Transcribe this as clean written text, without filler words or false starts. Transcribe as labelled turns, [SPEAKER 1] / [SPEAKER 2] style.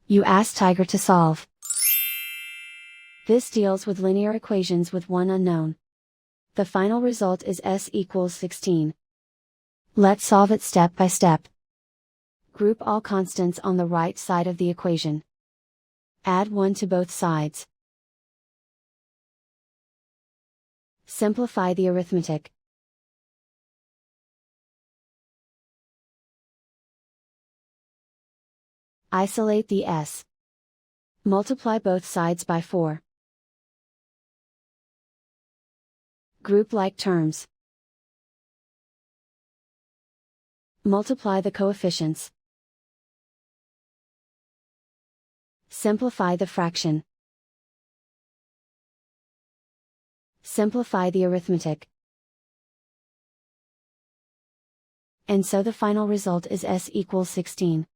[SPEAKER 1] You ask Tiger to solve. This deals with linear equations with one unknown. The final result is s equals 16. Let's solve it step by step. Group all constants on the right side of the equation. Add 1 to both sides. Simplify the arithmetic. Isolate the s. Multiply both sides by 4. Group like terms. Multiply the coefficients. Simplify the fraction. Simplify the arithmetic. And so the final result is s equals 16.